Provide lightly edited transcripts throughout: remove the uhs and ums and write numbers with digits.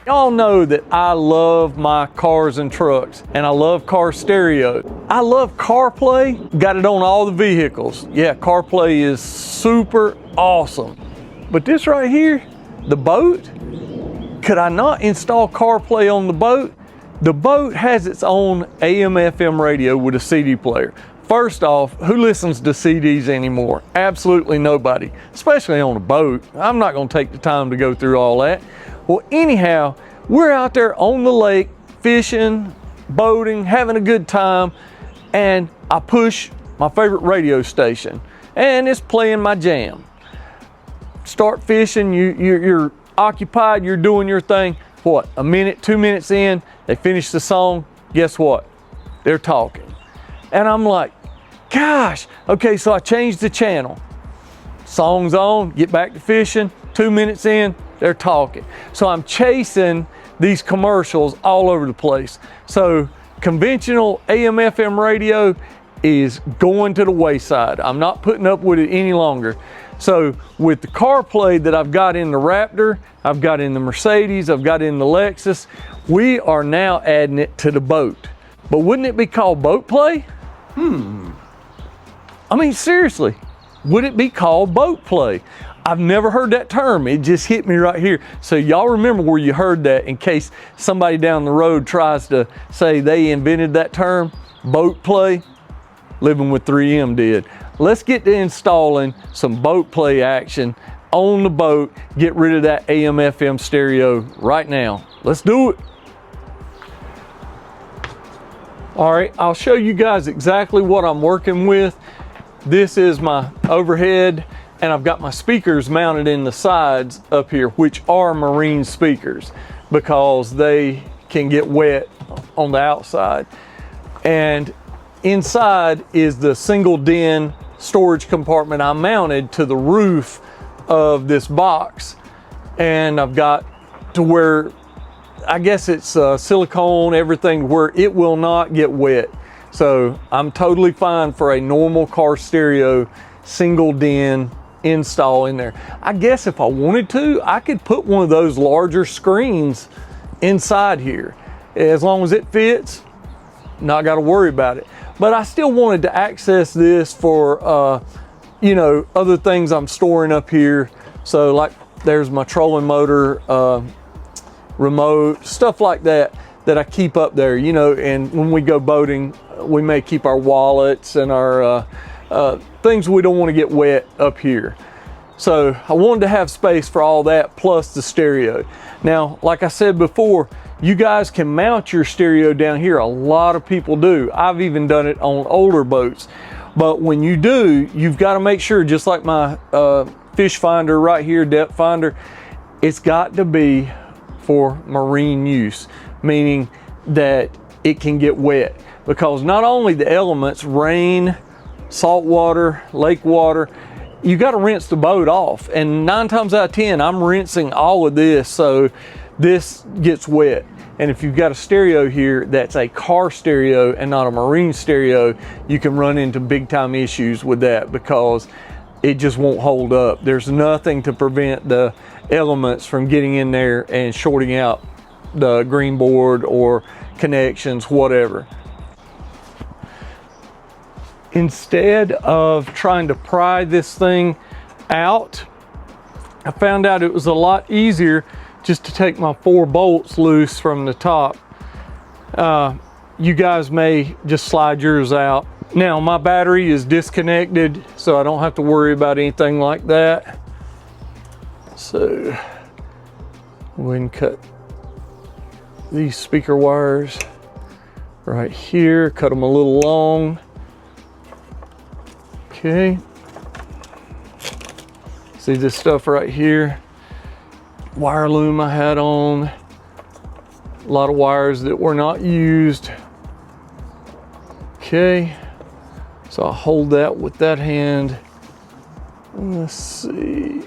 Y'all know that I love my cars and trucks, and I love car stereo. I love CarPlay, got it on all the vehicles. Yeah, CarPlay is super awesome. But this right here, the boat, could I not install CarPlay on the boat? The boat has its own AM/FM radio with a CD player. First off, who listens to CDs anymore? Absolutely nobody, especially on a boat. I'm not gonna take the time to go through all that. Well, anyhow, we're out there on the lake, fishing, boating, having a good time, and I push my favorite radio station, and it's playing my jam. Start fishing, you're occupied, you're doing your thing. What, a minute, 2 minutes in, they finish the song, guess what? They're talking. And I'm like, gosh, okay, so I changed the channel. Song's on, get back to fishing, 2 minutes in, they're talking. So I'm chasing these commercials all over the place. So conventional AM/FM radio is going to the wayside. I'm not putting up with it any longer. So with the CarPlay that I've got in the Raptor, I've got in the Mercedes, I've got in the Lexus, we are now adding it to the boat. But wouldn't it be called boat play? I mean, seriously, would it be called boat play? I've never heard that term. It just hit me right here. So y'all remember where you heard that in case somebody down the road tries to say they invented that term, boat play. Living with 3M did. Let's get to installing some boat play action on the boat. Get rid of that AM/FM stereo right now. Let's do it. All right, I'll show you guys exactly what I'm working with. This is my overhead, and I've got my speakers mounted in the sides up here, which are marine speakers because they can get wet on the outside. And inside is the single den storage compartment I mounted to the roof of this box. And I've got to where, I guess it's silicone, everything, where it will not get wet. So I'm totally fine for a normal car stereo single den install in there. I guess if I wanted to, I could put one of those larger screens inside here. As long as it fits, not got to worry about it. But I still wanted to access this for, you know, other things I'm storing up here. So like there's my trolling motor, remote, stuff like that I keep up there, you know, and when we go boating, we may keep our wallets and our things we don't want to get wet up here. So I wanted to have space for all that plus the stereo. Now, like I said before, you guys can mount your stereo down here. A lot of people do. I've even done it on older boats. But when you do, you've got to make sure, just like my fish finder right here, depth finder, it's got to be for marine use, meaning that it can get wet. Because not only the elements, rain, salt water, lake water, you got to rinse the boat off. And 9 times out of 10, I'm rinsing all of this so this gets wet. And if you've got a stereo here that's a car stereo and not a marine stereo, you can run into big time issues with that because it just won't hold up. There's nothing to prevent the elements from getting in there and shorting out the green board or connections, whatever. Instead of trying to pry this thing out, I found out it was a lot easier just to take my 4 bolts loose from the top. You guys may just slide yours out. Now my battery is disconnected, so I don't have to worry about anything like that. So go ahead and cut these speaker wires right here, cut them a little long. Okay. See this stuff right here? Wire loom I had on. A lot of wires that were not used. Okay. So I'll hold that with that hand. Let's see.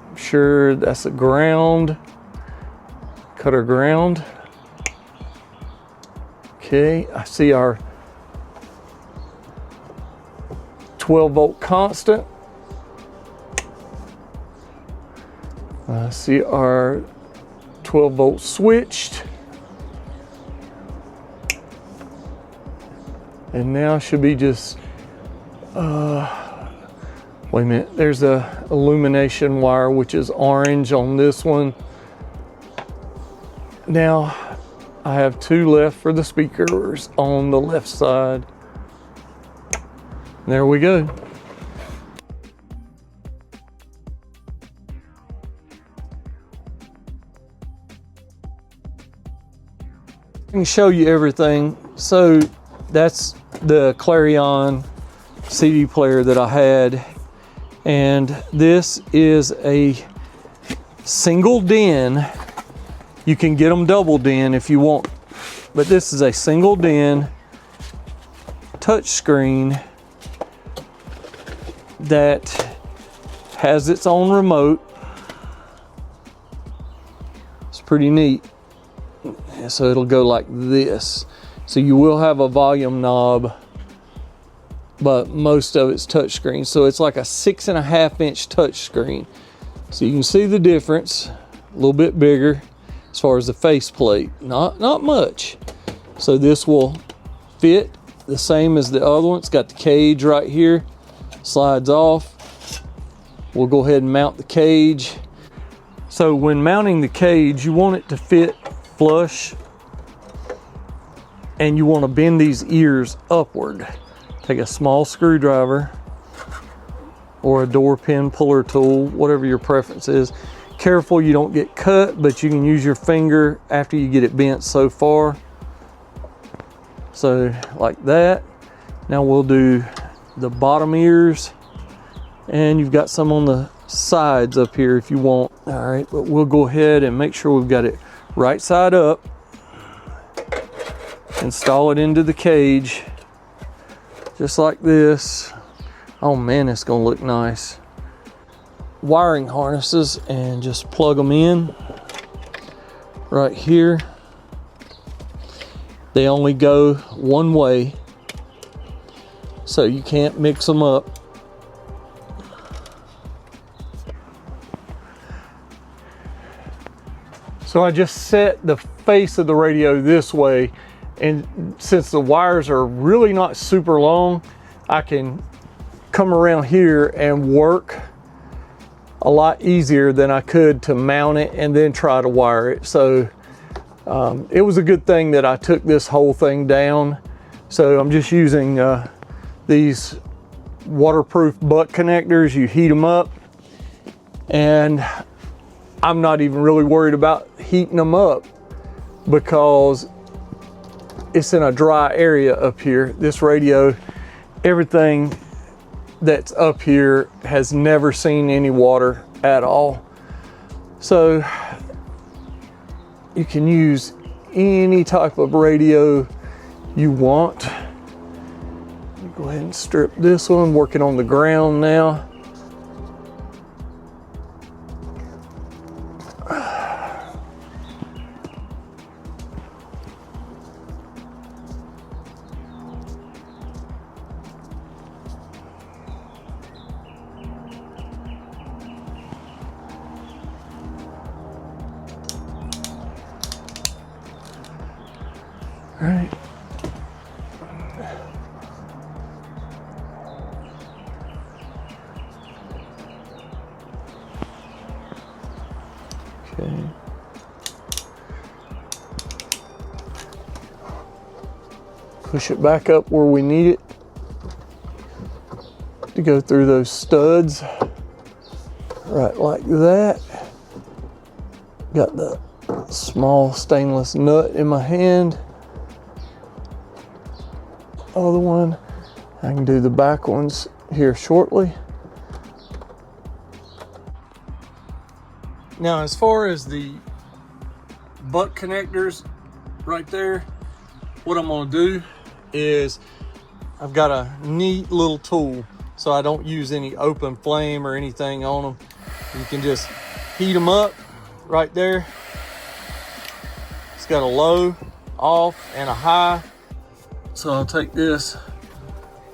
I'm sure that's a ground. cut our ground. Okay, I see our 12-volt constant. I see our 12-volt switched. And now should be just, wait a minute, there's a illumination wire, which is orange on this one. Now, I have 2 left for the speakers on the left side. There we go. I can show you everything. So that's the Clarion CD player that I had. And this is a single DIN. You can get them double DIN if you want, but this is a single DIN touch screen that has its own remote. It's pretty neat. So it'll go like this. So you will have a volume knob, but most of it's touch screen. So it's like a 6.5-inch touch screen. So you can see the difference, a little bit bigger as far as the faceplate, not much. So this will fit the same as the other one. It's got the cage right here, slides off. We'll go ahead and mount the cage. So when mounting the cage, you want it to fit flush, and you want to bend these ears upward. Take a small screwdriver or a door pin puller tool, whatever your preference is. Careful you don't get cut, but you can use your finger after you get it bent so far. So like that. Now we'll do the bottom ears, and you've got some on the sides up here if you want. All right, but we'll go ahead and make sure we've got it right side up. Install it into the cage just like this. Oh man, it's gonna look nice. Wiring harnesses, and just plug them in right here. They only go one way, so you can't mix them up. So I just set the face of the radio this way, and since the wires are really not super long, I can come around here and work a lot easier than I could to mount it and then try to wire it. So it was a good thing that I took this whole thing down. So I'm just using these waterproof butt connectors. You heat them up, and I'm not even really worried about heating them up because it's in a dry area up here. This radio, everything that's up here has never seen any water at all. So you can use any type of radio you want. Go ahead and strip this one, working on the ground now. All right. Okay. Push it back up where we need it to go through those studs. Right like that. Got the small stainless nut in my hand. Other one, I can do the back ones here shortly. Now, as far as the butt connectors right there, what I'm gonna do is I've got a neat little tool, so I don't use any open flame or anything on them. You can just heat them up right there, It's got a low, off, and a high. So I'll take this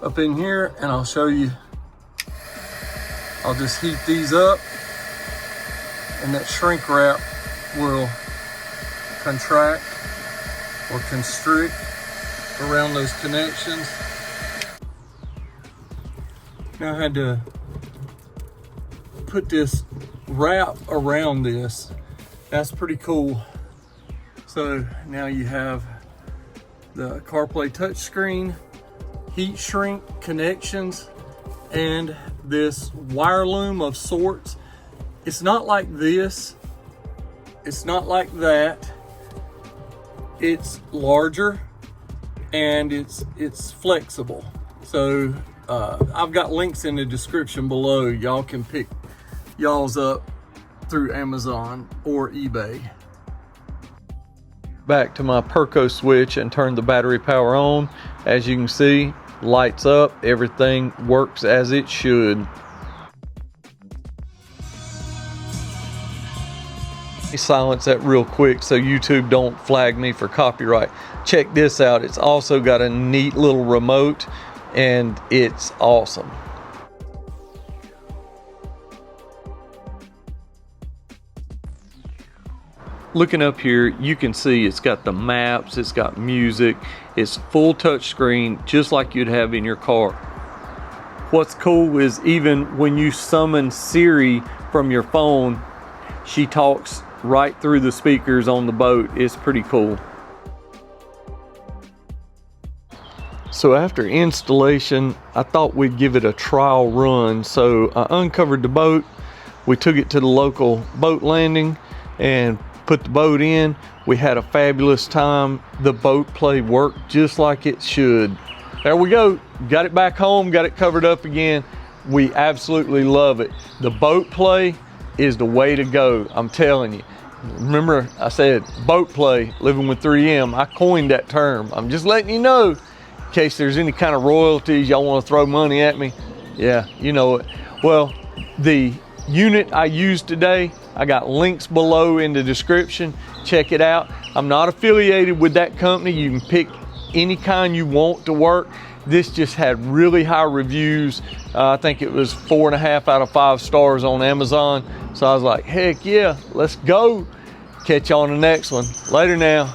up in here and I'll show you. I'll just heat these up and that shrink wrap will contract or constrict around those connections. Now I had to put this wrap around this. That's pretty cool. So now you have the CarPlay touchscreen, heat shrink connections, and this wire loom of sorts. It's not like this. It's not like that. It's larger and it's flexible. So I've got links in the description below. Y'all can pick y'all's up through Amazon or eBay. Back to my Perco switch and turn the battery power on. As you can see, lights up, everything works as it should. Silence that real quick so YouTube don't flag me for copyright. Check this out. It's also got a neat little remote and it's awesome. Looking up here, you can see it's got the maps, it's got music, it's full touch screen just like you'd have in your car. What's cool is even when you summon Siri from your phone, she talks right through the speakers on the boat. It's pretty cool. So after installation, I thought we'd give it a trial run. So I uncovered the boat, we took it to the local boat landing and put the boat in. We had a fabulous time. The boat play worked just like it should. There we go. Got it back home, got it covered up again. We absolutely love it. The boat play is the way to go, I'm telling you. Remember I said boat play, living with 3M. I coined that term. I'm just letting you know in case there's any kind of royalties y'all want to throw money at me. Yeah, you know it. Well, the unit I used today, I got links below in the description. Check it out. I'm not affiliated with that company. You can pick any kind you want to work. This just had really high reviews. I think it was 4.5 out of 5 stars on Amazon. So I was like, heck yeah, let's go. Catch you on the next one. Later now.